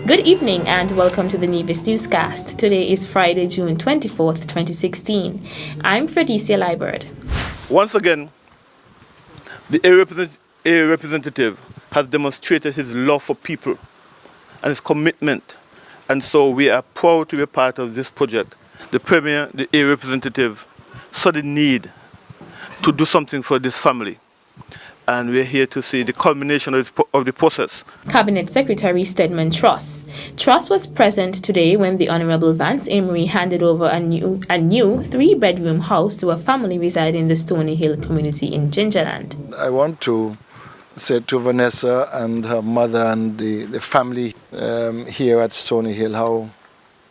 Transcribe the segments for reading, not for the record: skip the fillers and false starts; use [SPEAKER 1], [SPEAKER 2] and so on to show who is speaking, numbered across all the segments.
[SPEAKER 1] Good evening and welcome to the Nevis Newscast. Today is Friday, June 24th, 2016. I'm Fredicia Liebert.
[SPEAKER 2] Once again, the area representative has demonstrated his love for people and his commitment, and so we are proud to be a part of this project. The Premier, the area representative, saw the need to do something for this family, and we're here to see the culmination of the process.
[SPEAKER 1] Cabinet Secretary Stedman Truss. Truss was present today when the Honorable Vance Emery handed over a new 3-bedroom house to a family residing in the Stony Hill community in Gingerland.
[SPEAKER 3] I want to say to Vanessa and her mother and the family here at Stony Hill how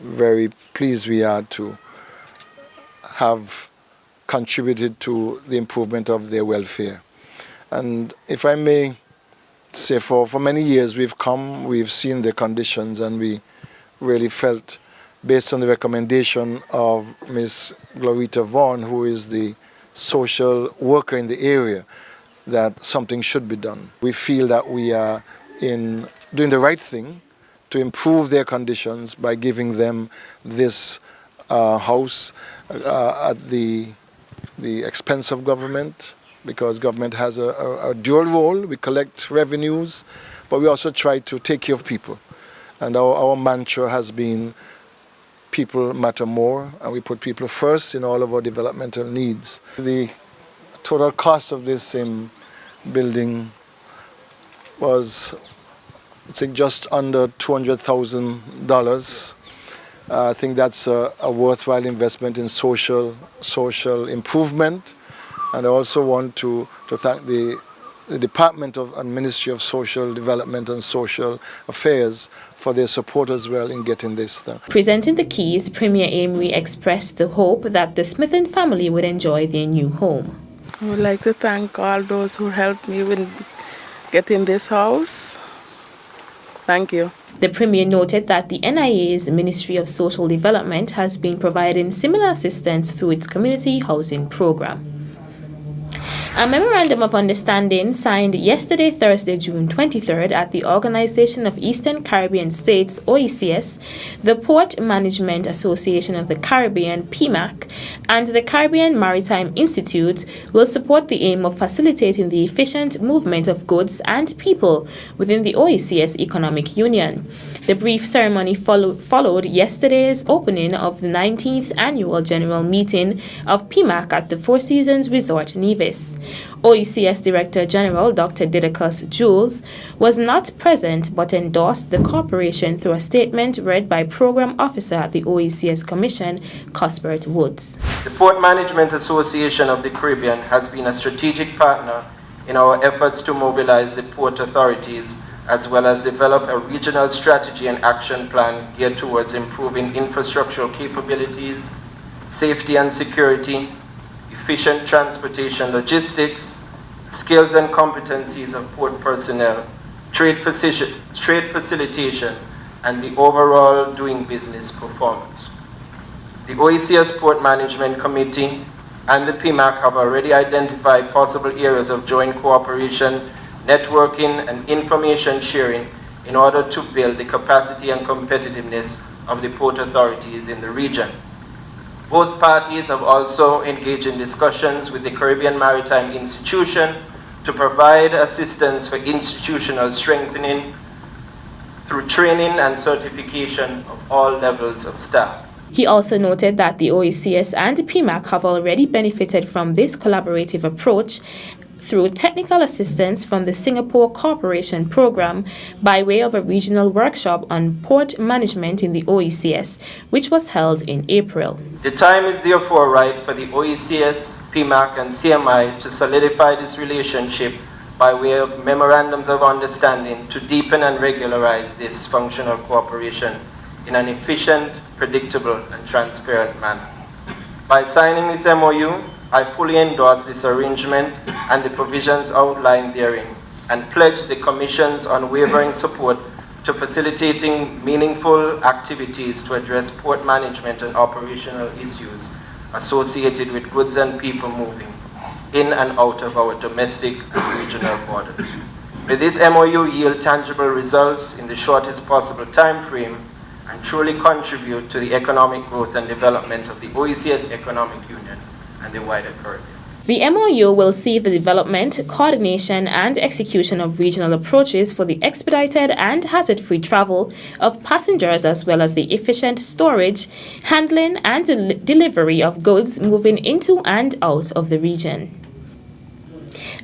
[SPEAKER 3] very pleased we are to have contributed to the improvement of their welfare. And if I may say, for many years we've seen the conditions, and we really felt, based on the recommendation of Ms. Glorita Vaughan, who is the social worker in the area, that something should be done. We feel that we are doing the right thing to improve their conditions by giving them this house at the expense of government, because government has a dual role. We collect revenues, but we also try to take care of people. And our mantra has been, people matter more, and we put people first in all of our developmental needs. The total cost of this building was, I think, just under $200,000. I think that's a worthwhile investment in social improvement. And I also want to thank the Department and Ministry of Social Development and Social Affairs for their support as well in getting this done.
[SPEAKER 1] Presenting the keys, Premier Emery expressed the hope that the Smithen family would enjoy their new home.
[SPEAKER 4] I would like to thank all those who helped me with getting this house. Thank you.
[SPEAKER 1] The Premier noted that the NIA's Ministry of Social Development has been providing similar assistance through its community housing program. A memorandum of understanding signed yesterday, Thursday, June 23rd, at the Organization of Eastern Caribbean States, OECS, the Port Management Association of the Caribbean, PMAC, and the Caribbean Maritime Institute will support the aim of facilitating the efficient movement of goods and people within the OECS Economic Union. The brief ceremony followed yesterday's opening of the 19th Annual General Meeting of PMAC at the Four Seasons Resort, Nevis. OECS Director General Dr. Didacus Jules was not present but endorsed the corporation through a statement read by Program Officer at the OECS Commission, Cuthbert Woods.
[SPEAKER 5] The Port Management Association of the Caribbean has been a strategic partner in our efforts to mobilize the port authorities, as well as develop a regional strategy and action plan geared towards improving infrastructural capabilities, safety and security, efficient transportation logistics, skills and competencies of port personnel, trade facilitation, and the overall doing business performance. The OECS Port Management Committee and the PMAC have already identified possible areas of joint cooperation, networking, and information sharing in order to build the capacity and competitiveness of the port authorities in the region. Both parties have also engaged in discussions with the Caribbean Maritime Institution to provide assistance for institutional strengthening through training and certification of all levels of staff.
[SPEAKER 1] He also noted that the OECS and PMAC have already benefited from this collaborative approach through technical assistance from the Singapore Corporation Program by way of a regional workshop on port management in the OECS, which was held in April.
[SPEAKER 5] The time is therefore right for the OECS, PMAC, and CMI to solidify this relationship by way of memorandums of understanding to deepen and regularize this functional cooperation in an efficient, predictable, and transparent manner. By signing this MOU, I fully endorse this arrangement and the provisions outlined therein, and pledge the Commission's unwavering support to facilitating meaningful activities to address port management and operational issues associated with goods and people moving in and out of our domestic and regional borders. May this MOU yield tangible results in the shortest possible time frame and truly contribute to the economic growth and development of the OECS Economic Union and the wider Caribbean.
[SPEAKER 1] The MOU will see the development, coordination, and execution of regional approaches for the expedited and hazard-free travel of passengers, as well as the efficient storage, handling, and delivery of goods moving into and out of the region.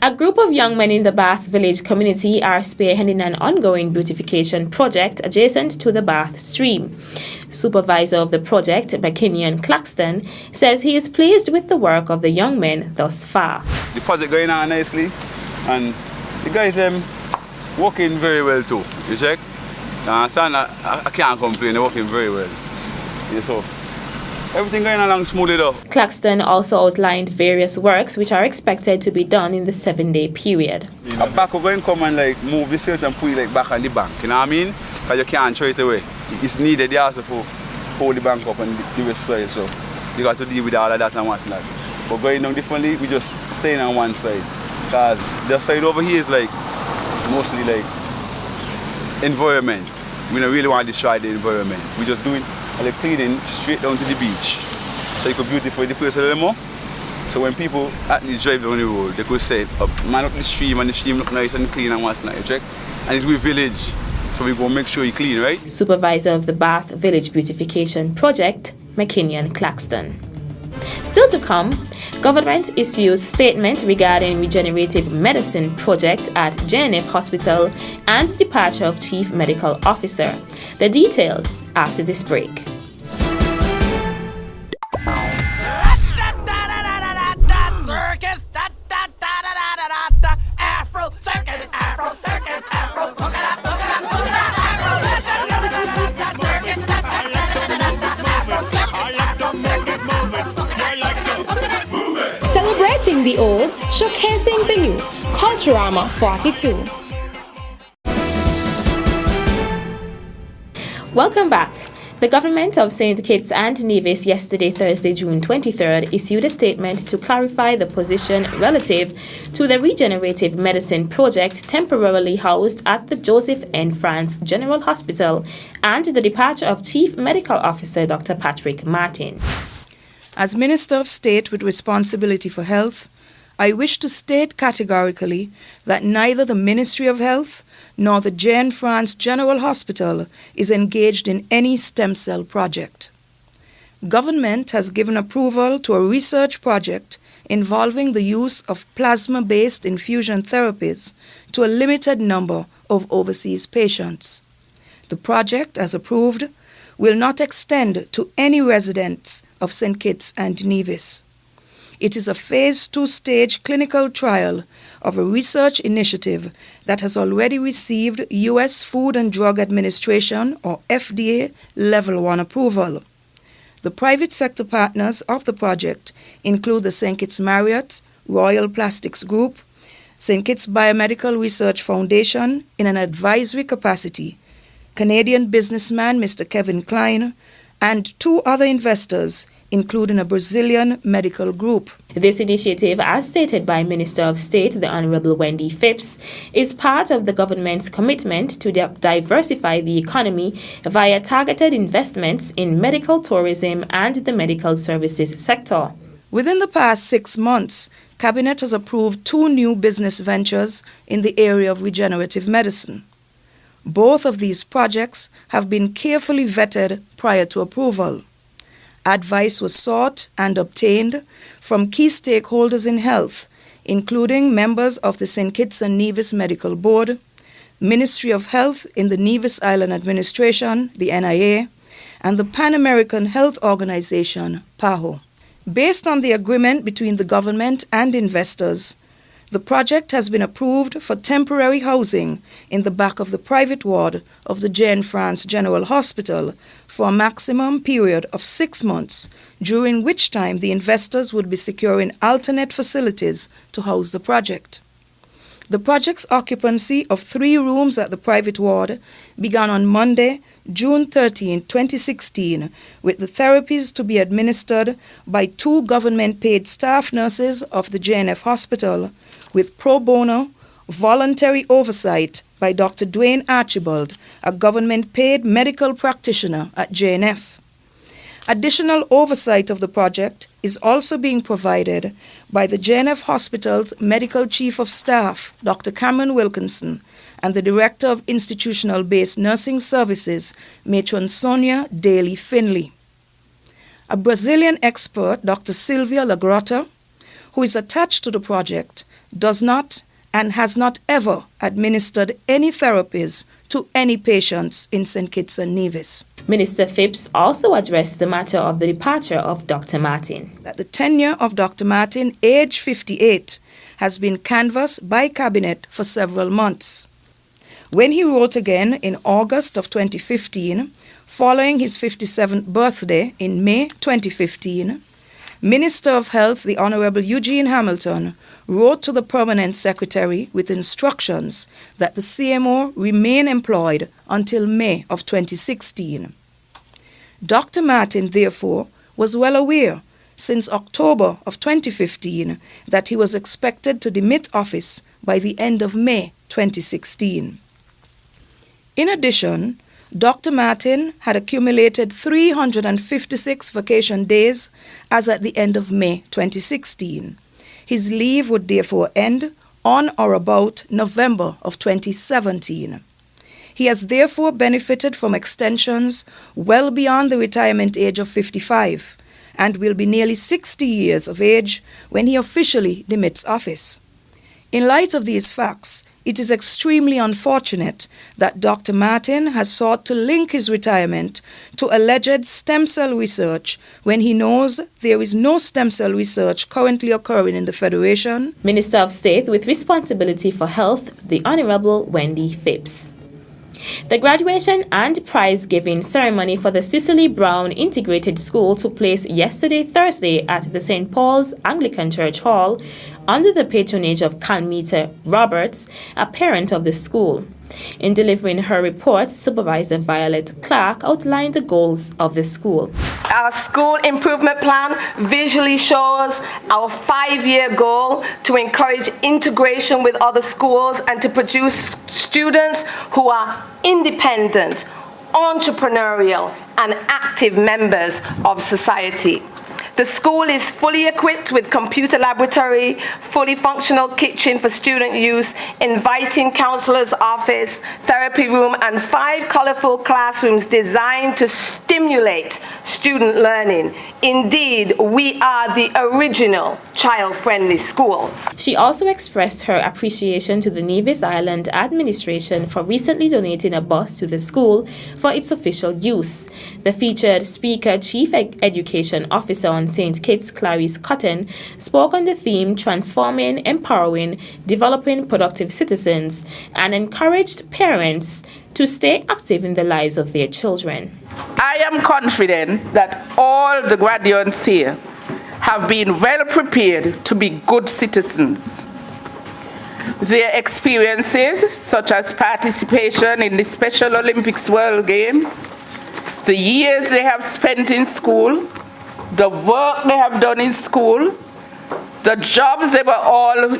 [SPEAKER 1] A group of young men in the Bath Village community are spearheading an ongoing beautification project adjacent to the Bath stream. Supervisor of the project, McKinnon Claxton, says he is pleased with the work of the young men thus far.
[SPEAKER 6] The project going on nicely, and the guys working very well too. You check? I can't complain, they're working very well. Yeah, so everything going along smoothly though.
[SPEAKER 1] Claxton also outlined various works which are expected to be done in the 7-day period.
[SPEAKER 6] A backhoe going to come and move the silt and put it back on the bank, you know what I mean? Because you can't throw it away. It's needed also for hold the bank up and give it soil, so you got to deal with all of that and what's not. But going down differently, we just staying on one side. Because the side over here is mostly environment. We don't really want to destroy the environment. We just doing cleaning straight down to the beach. So you could beautify the place a little more. So when people actually drive down the road, they could say, man, up the stream, and the stream look nice and clean and what's not, you check? And it's with village. So we go make sure you clean, right?
[SPEAKER 1] Supervisor of the Bath Village Beautification Project, McKinnon Claxton. Still to come, government issues statement regarding regenerative medicine project at JNF Hospital and departure of Chief Medical Officer. The details after this break.
[SPEAKER 7] Celebrating the old, showcasing the new. Culturama 42.
[SPEAKER 1] Welcome back. The government of St. Kitts and Nevis yesterday, Thursday, June 23rd, issued a statement to clarify the position relative to the regenerative medicine project temporarily housed at the Joseph N. France General Hospital and the departure of Chief Medical Officer Dr. Patrick Martin.
[SPEAKER 8] As Minister of State with responsibility for health, I wish to state categorically that neither the Ministry of Health nor the Jane France General Hospital is engaged in any stem cell project. Government has given approval to a research project involving the use of plasma-based infusion therapies to a limited number of overseas patients. The project, as approved, will not extend to any residents of St. Kitts and Nevis. It is a phase 2-stage clinical trial of a research initiative that has already received U.S. Food and Drug Administration, or FDA, Level 1 approval. The private sector partners of the project include the St. Kitts Marriott, Royal Plastics Group, St. Kitts Biomedical Research Foundation in an advisory capacity, Canadian businessman Mr. Kevin Klein, and 2 other investors, including a Brazilian medical group.
[SPEAKER 1] This initiative, as stated by Minister of State, the Honorable Wendy Phipps, is part of the government's commitment to diversify the economy via targeted investments in medical tourism and the medical services sector.
[SPEAKER 8] Within the past 6 months, Cabinet has approved 2 new business ventures in the area of regenerative medicine. Both of these projects have been carefully vetted prior to approval. Advice was sought and obtained from key stakeholders in health, including members of the St. Kitts and Nevis Medical Board, Ministry of Health in the Nevis Island Administration, the NIA, and the Pan American Health Organization, PAHO. Based on the agreement between the government and investors, the project has been approved for temporary housing in the back of the private ward of the Jane France General Hospital for a maximum period of 6 months, during which time the investors would be securing alternate facilities to house the project. The project's occupancy of 3 rooms at the private ward began on Monday, June 13, 2016, with the therapies to be administered by 2 government-paid staff nurses of the JNF Hospital, with pro bono voluntary oversight by Dr. Dwayne Archibald, a government-paid medical practitioner at JNF. Additional oversight of the project is also being provided by the JNF Hospital's Medical Chief of Staff, Dr. Cameron Wilkinson, and the Director of Institutional-Based Nursing Services, Matron Sonia Daly Finley. A Brazilian expert, Dr. Silvia Lagrotta, who is attached to the project, does not and has not ever administered any therapies to any patients in St. Kitts and Nevis.
[SPEAKER 1] Minister Phipps also addressed the matter of the departure of Dr. Martin.
[SPEAKER 8] That the tenure of Dr. Martin, age 58, has been canvassed by Cabinet for several months. When he wrote again in August of 2015, following his 57th birthday in May 2015, Minister of Health, the Honorable Eugene Hamilton, wrote to the Permanent Secretary with instructions that the CMO remain employed until May of 2016. Dr. Martin, therefore, was well aware since October of 2015 that he was expected to demit office by the end of May 2016. In addition, Dr. Martin had accumulated 356 vacation days as at the end of May 2016. His leave would therefore end on or about November of 2017. He has therefore benefited from extensions well beyond the retirement age of 55 and will be nearly 60 years of age when he officially demits office. In light of these facts, it is extremely unfortunate that Dr. Martin has sought to link his retirement to alleged stem cell research when he knows there is no stem cell research currently occurring in the Federation.
[SPEAKER 1] Minister of State with responsibility for health, the Honorable Wendy Phipps. The graduation and prize-giving ceremony for the Cicely Brown Integrated School took place yesterday, Thursday, at the St. Paul's Anglican Church Hall under the patronage of Calmita Roberts, a parent of the school. In delivering her report, Supervisor Violet Clark outlined the goals of the school.
[SPEAKER 9] Our school improvement plan visually shows our 5-year goal to encourage integration with other schools and to produce students who are independent, entrepreneurial, and active members of society. The school is fully equipped with computer laboratory, fully functional kitchen for student use, inviting counselor's office, therapy room, and 5 colorful classrooms designed to stimulate student learning. Indeed, we are the original child-friendly school.
[SPEAKER 1] She also expressed her appreciation to the Nevis Island administration for recently donating a bus to the school for its official use. The featured speaker, Chief Education Officer on St. Kitts, Clarice Cotton, spoke on the theme Transforming, Empowering, Developing Productive Citizens, and encouraged parents to stay active in the lives of their children.
[SPEAKER 10] I am confident that all the graduates here have been well prepared to be good citizens. Their experiences, such as participation in the Special Olympics World Games, the years they have spent in school, the work they have done in school, the jobs they were all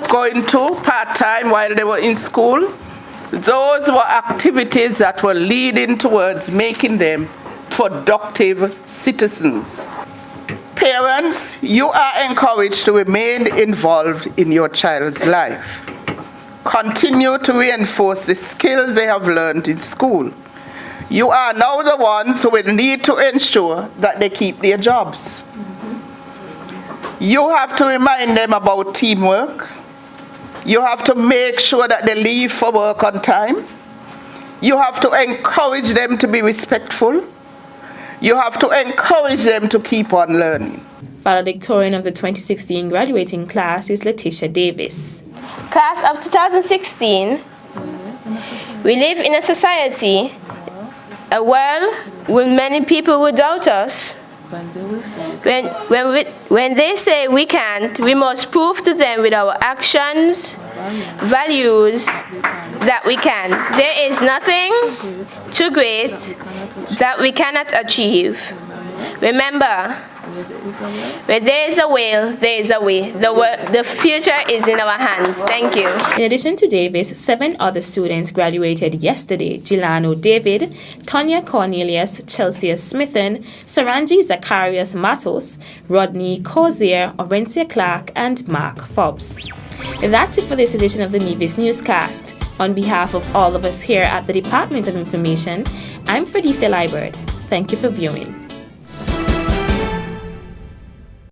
[SPEAKER 10] going to part-time while they were in school, those were activities that were leading towards making them productive citizens. Parents, you are encouraged to remain involved in your child's life. Continue to reinforce the skills they have learned in school. You are now the ones who will need to ensure that they keep their jobs. You have to remind them about teamwork. You have to make sure that they leave for work on time. You have to encourage them to be respectful. You have to encourage them to keep on learning.
[SPEAKER 1] Valedictorian of the 2016 graduating class is Letitia Davis.
[SPEAKER 11] Class of 2016, we live in a society, a world with many people who doubt us. When they say we can't, we must prove to them with our actions, values, that we can. There is nothing too great that we cannot achieve. Remember, Where there is a will, there is a way. The future is in our hands. Thank you.
[SPEAKER 1] In addition to Davis, 7 other students graduated yesterday. Gilano David, Tonya Cornelius, Chelsea Smithen, Saranji Zacharias Matos, Rodney Cozier, Orencia Clark, and Mark Fobbs. And that's it for this edition of the Nevis Newscast. On behalf of all of us here at the Department of Information, I'm Fredisa Liebert. Thank you for viewing.